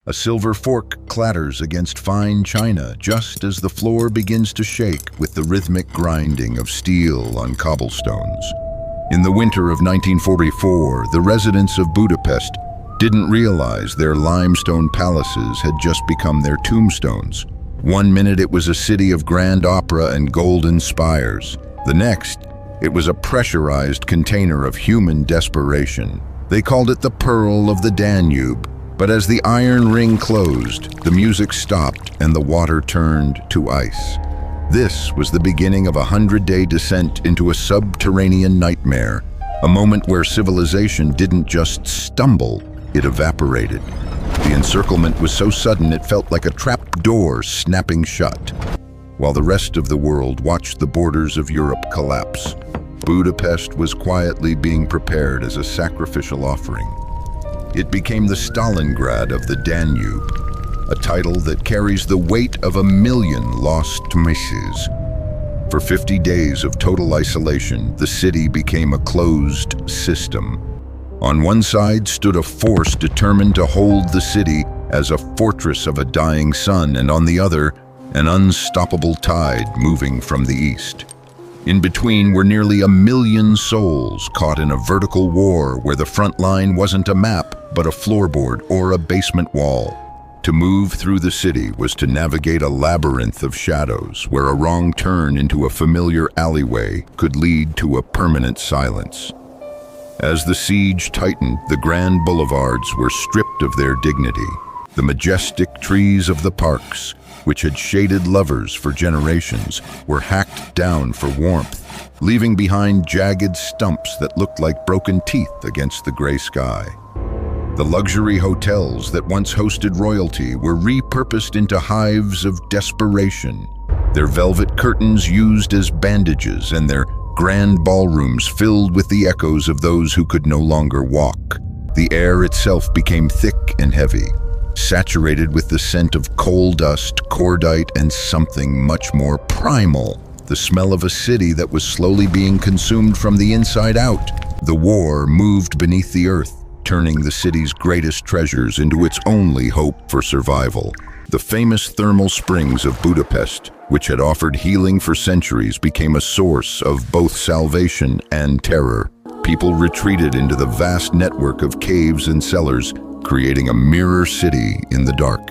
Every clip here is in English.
A silver fork clatters against fine china just as the floor begins to shake with the rhythmic grinding of steel on cobblestones. In the winter of 1944, the residents of Budapest didn't realize their limestone palaces had just become their tombstones. One minute it was a city of grand opera and golden spires. The next, it was a pressurized container of human desperation. They called it the Pearl of the Danube. But as the iron ring closed, the music stopped and the water turned to ice. This was the beginning of a 100-day descent into a subterranean nightmare, a moment where civilization didn't just stumble, it evaporated. The encirclement was so sudden it felt like a trap door snapping shut. While the rest of the world watched the borders of Europe collapse, Budapest was quietly being prepared as a sacrificial offering. It became the Stalingrad of the Danube, a title that carries the weight of 1 million lost misses. For 50 days of total isolation, the city became a closed system. On one side stood a force determined to hold the city as a fortress of a dying sun, and on the other, an unstoppable tide moving from the east. In between were nearly 1 million souls caught in a vertical war where the front line wasn't a map, but a floorboard or a basement wall. To move through the city was to navigate a labyrinth of shadows where a wrong turn into a familiar alleyway could lead to a permanent silence. As the siege tightened, the grand boulevards were stripped of their dignity. The majestic trees of the parks, which had shaded lovers for generations, were hacked down for warmth, leaving behind jagged stumps that looked like broken teeth against the gray sky. The luxury hotels that once hosted royalty were repurposed into hives of desperation, their velvet curtains used as bandages and their grand ballrooms filled with the echoes of those who could no longer walk. The air itself became thick and heavy, saturated with the scent of coal dust, cordite, and something much more primal, the smell of a city that was slowly being consumed from the inside out. The war moved beneath the earth, turning the city's greatest treasures into its only hope for survival. The famous thermal springs of Budapest, which had offered healing for centuries, became a source of both salvation and terror. People retreated into the vast network of caves and cellars, creating a mirror city in the dark.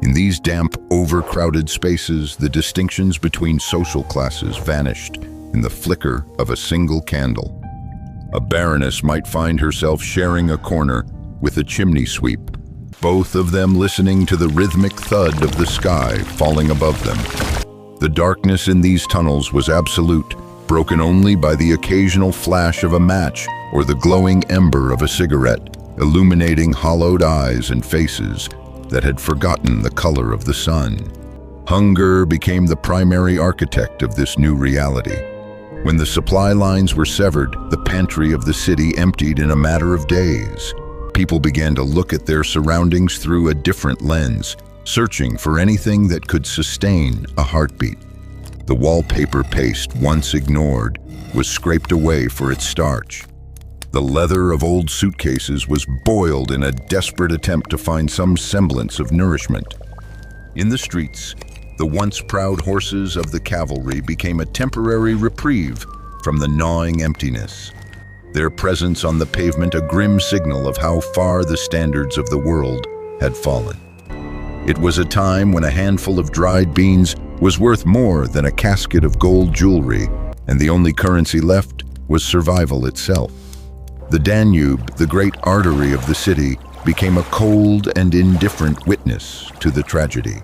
In these damp, overcrowded spaces, the distinctions between social classes vanished in the flicker of a single candle. A baroness might find herself sharing a corner with a chimney sweep, both of them listening to the rhythmic thud of the sky falling above them. The darkness in these tunnels was absolute, broken only by the occasional flash of a match or the glowing ember of a cigarette, illuminating hollowed eyes and faces that had forgotten the color of the sun. Hunger became the primary architect of this new reality. When the supply lines were severed, the pantry of the city emptied in a matter of days. People began to look at their surroundings through a different lens, searching for anything that could sustain a heartbeat. The wallpaper paste, once ignored, was scraped away for its starch. The leather of old suitcases was boiled in a desperate attempt to find some semblance of nourishment. In the streets, the once proud horses of the cavalry became a temporary reprieve from the gnawing emptiness. Their presence on the pavement a grim signal of how far the standards of the world had fallen. It was a time when a handful of dried beans was worth more than a casket of gold jewelry, and the only currency left was survival itself. The Danube, the great artery of the city, became a cold and indifferent witness to the tragedy.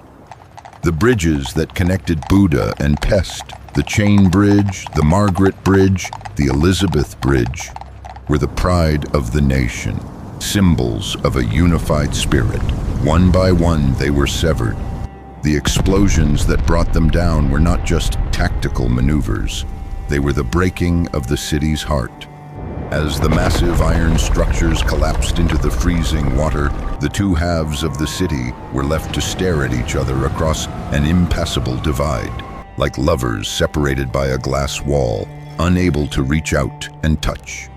The bridges that connected Buda and Pest, the Chain Bridge, the Margaret Bridge, the Elizabeth Bridge, were the pride of the nation, symbols of a unified spirit. One by one, they were severed. The explosions that brought them down were not just tactical maneuvers. They were the breaking of the city's heart. As the massive iron structures collapsed into the freezing water, the two halves of the city were left to stare at each other across an impassable divide, like lovers separated by a glass wall, unable to reach out and touch.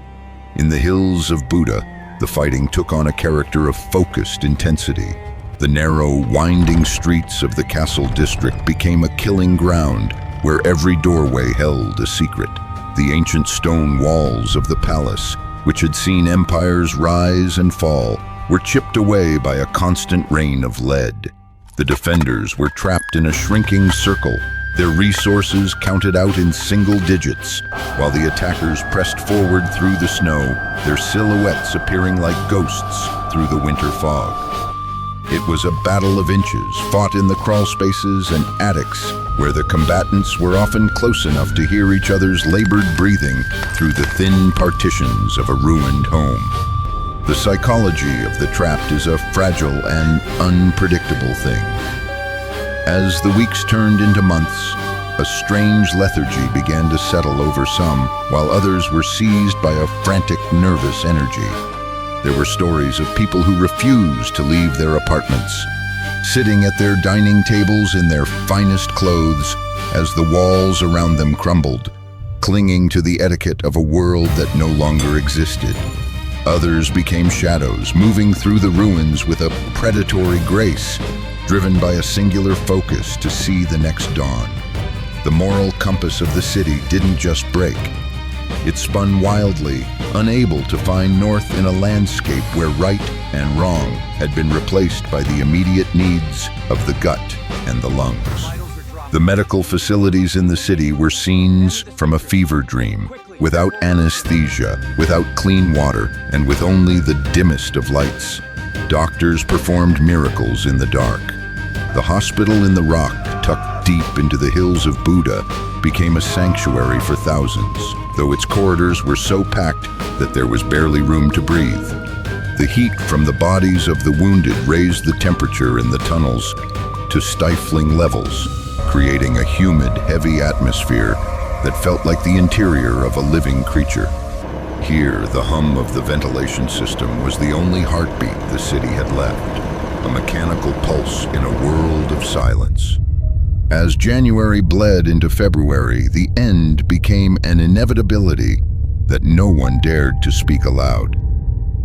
In the hills of Buda, The fighting took on a character of focused intensity. The narrow, winding streets of the castle district became a killing ground where every doorway held a secret. The ancient stone walls of the palace, which had seen empires rise and fall, were chipped away by a constant rain of lead. The defenders were trapped in a shrinking circle, their resources counted out in single digits, while the attackers pressed forward through the snow, their silhouettes appearing like ghosts through the winter fog. It was a battle of inches, fought in the crawl spaces and attics, where the combatants were often close enough to hear each other's labored breathing through the thin partitions of a ruined home. The psychology of the trapped is a fragile and unpredictable thing. As the weeks turned into months, a strange lethargy began to settle over some, while others were seized by a frantic, nervous energy. There were stories of people who refused to leave their apartments, sitting at their dining tables in their finest clothes as the walls around them crumbled, clinging to the etiquette of a world that no longer existed. Others became shadows, moving through the ruins with a predatory grace, driven by a singular focus to see the next dawn. The moral compass of the city didn't just break. It spun wildly, unable to find north in a landscape where right and wrong had been replaced by the immediate needs of the gut and the lungs. The medical facilities in the city were scenes from a fever dream, without anesthesia, without clean water, and with only the dimmest of lights. Doctors performed miracles in the dark. The hospital in the rock, tucked deep into the hills of Buda, became a sanctuary for thousands, though its corridors were so packed that there was barely room to breathe. The heat from the bodies of the wounded raised the temperature in the tunnels to stifling levels, creating a humid, heavy atmosphere that felt like the interior of a living creature. Here, the hum of the ventilation system was the only heartbeat the city had left, a mechanical pulse in a world of silence. As January bled into February, the end became an inevitability that no one dared to speak aloud.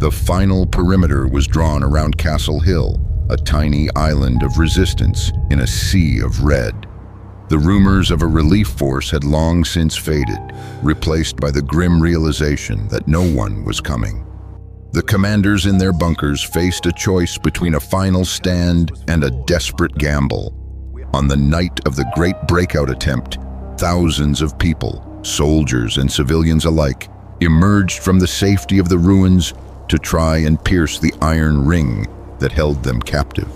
The final perimeter was drawn around Castle Hill, a tiny island of resistance in a sea of red. The rumors of a relief force had long since faded, replaced by the grim realization that no one was coming. The commanders in their bunkers faced a choice between a final stand and a desperate gamble. On the night of the great breakout attempt, thousands of people, soldiers and civilians alike, emerged from the safety of the ruins to try and pierce the iron ring that held them captive.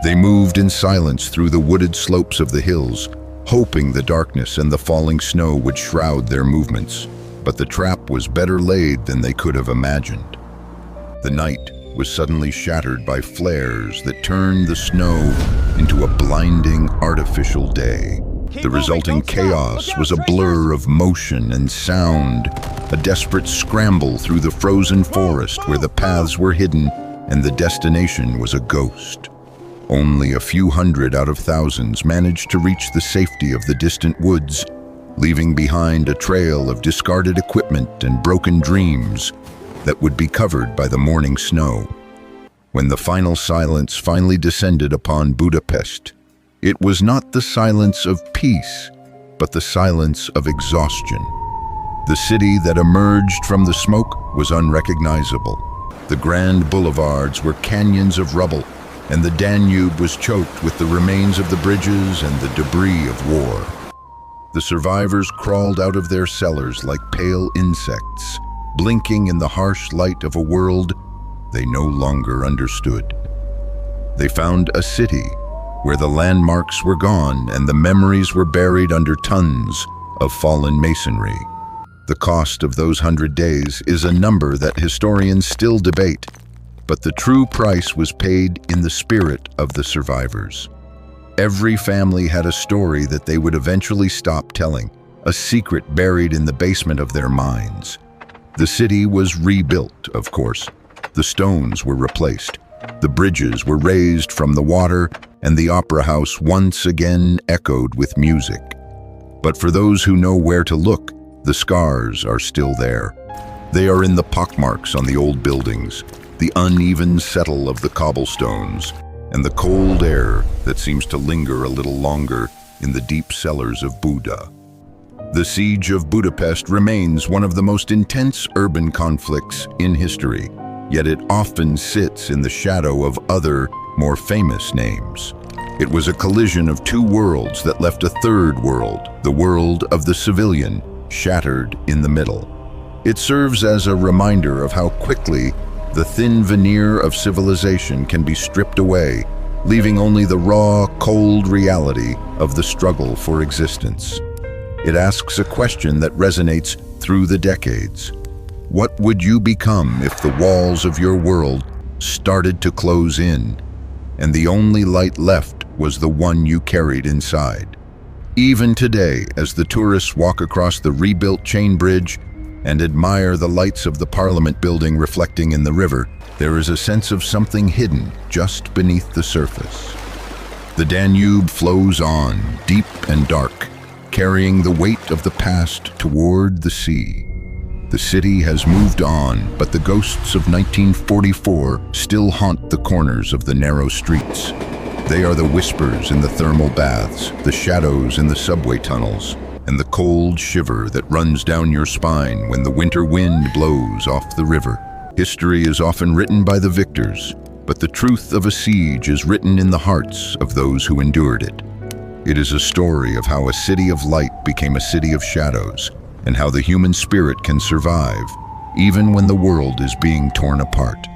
They moved in silence through the wooded slopes of the hills, hoping the darkness and the falling snow would shroud their movements. But the trap was better laid than they could have imagined. The night was suddenly shattered by flares that turned the snow into a blinding artificial day. The resulting chaos was a blur of motion and sound, a desperate scramble through the frozen forest where the paths were hidden and the destination was a ghost. Only a few hundred out of thousands managed to reach the safety of the distant woods, leaving behind a trail of discarded equipment and broken dreams that would be covered by the morning snow. When the final silence finally descended upon Budapest, it was not the silence of peace, but the silence of exhaustion. The city that emerged from the smoke was unrecognizable. The grand boulevards were canyons of rubble, and the Danube was choked with the remains of the bridges and the debris of war. The survivors crawled out of their cellars like pale insects, blinking in the harsh light of a world they no longer understood. They found a city where the landmarks were gone and the memories were buried under tons of fallen masonry. The cost of those 100 days is a number that historians still debate, but the true price was paid in the spirit of the survivors. Every family had a story that they would eventually stop telling, a secret buried in the basement of their minds. The city was rebuilt, of course. The stones were replaced. The bridges were raised from the water, and the opera house once again echoed with music. But for those who know where to look, the scars are still there. They are in the pockmarks on the old buildings, the uneven settle of the cobblestones, and the cold air that seems to linger a little longer in the deep cellars of Buda. The Siege of Budapest remains one of the most intense urban conflicts in history, yet it often sits in the shadow of other, more famous names. It was a collision of two worlds that left a third world, the world of the civilian, shattered in the middle. It serves as a reminder of how quickly the thin veneer of civilization can be stripped away, leaving only the raw, cold reality of the struggle for existence. It asks a question that resonates through the decades. What would you become if the walls of your world started to close in, and the only light left was the one you carried inside? Even today, as the tourists walk across the rebuilt chain bridge and admire the lights of the Parliament building reflecting in the river, there is a sense of something hidden just beneath the surface. The Danube flows on, deep and dark, carrying the weight of the past toward the sea. The city has moved on, but the ghosts of 1944 still haunt the corners of the narrow streets. They are the whispers in the thermal baths, the shadows in the subway tunnels, and the cold shiver that runs down your spine when the winter wind blows off the river. History is often written by the victors, but the truth of a siege is written in the hearts of those who endured it. It is a story of how a city of light became a city of shadows, and how the human spirit can survive, even when the world is being torn apart.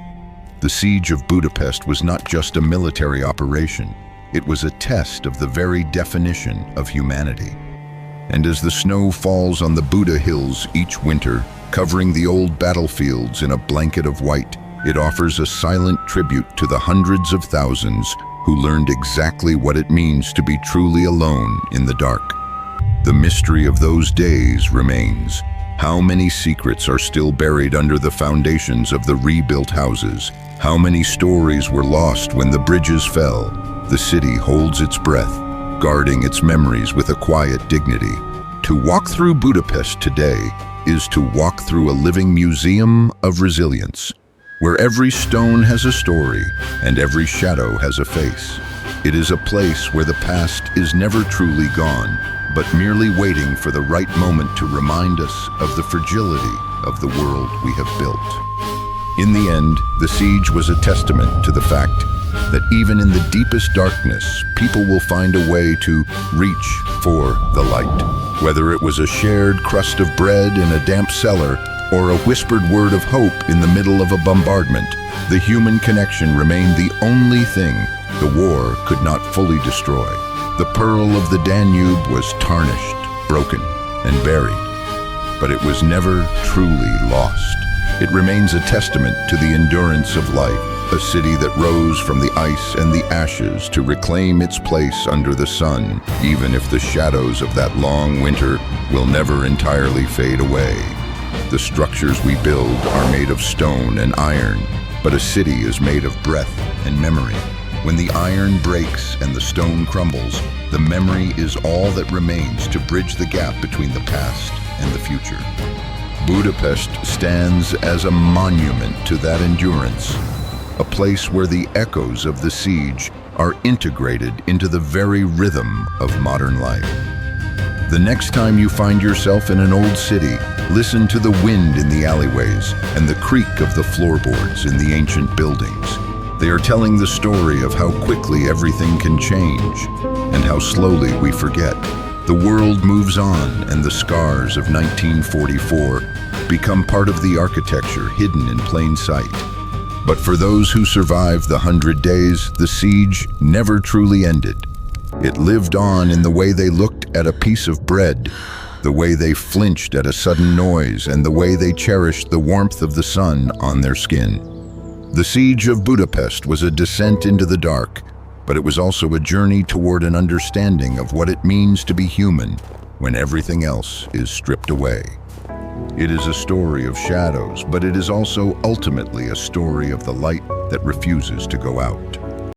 The Siege of Budapest was not just a military operation, it was a test of the very definition of humanity. And as the snow falls on the Buda Hills each winter, covering the old battlefields in a blanket of white, it offers a silent tribute to the hundreds of thousands who learned exactly what it means to be truly alone in the dark. The mystery of those days remains. How many secrets are still buried under the foundations of the rebuilt houses? How many stories were lost when the bridges fell? The city holds its breath, guarding its memories with a quiet dignity. To walk through Budapest today is to walk through a living museum of resilience, where every stone has a story and every shadow has a face. It is a place where the past is never truly gone, but merely waiting for the right moment to remind us of the fragility of the world we have built. In the end, the siege was a testament to the fact that even in the deepest darkness, people will find a way to reach for the light. Whether it was a shared crust of bread in a damp cellar or a whispered word of hope in the middle of a bombardment, the human connection remained the only thing the war could not fully destroy. The pearl of the Danube was tarnished, broken, and buried, but it was never truly lost. It remains a testament to the endurance of life, a city that rose from the ice and the ashes to reclaim its place under the sun, even if the shadows of that long winter will never entirely fade away. The structures we build are made of stone and iron, but a city is made of breath and memory. When the iron breaks and the stone crumbles, the memory is all that remains to bridge the gap between the past and the future. Budapest stands as a monument to that endurance, a place where the echoes of the siege are integrated into the very rhythm of modern life. The next time you find yourself in an old city, listen to the wind in the alleyways and the creak of the floorboards in the ancient buildings. They are telling the story of how quickly everything can change and how slowly we forget. The world moves on, and the scars of 1944 become part of the architecture hidden in plain sight. But for those who survived the 100 days, the siege never truly ended. It lived on in the way they looked at a piece of bread, the way they flinched at a sudden noise, and the way they cherished the warmth of the sun on their skin. The Siege of Budapest was a descent into the dark, but it was also a journey toward an understanding of what it means to be human when everything else is stripped away. It is a story of shadows, but it is also ultimately a story of the light that refuses to go out.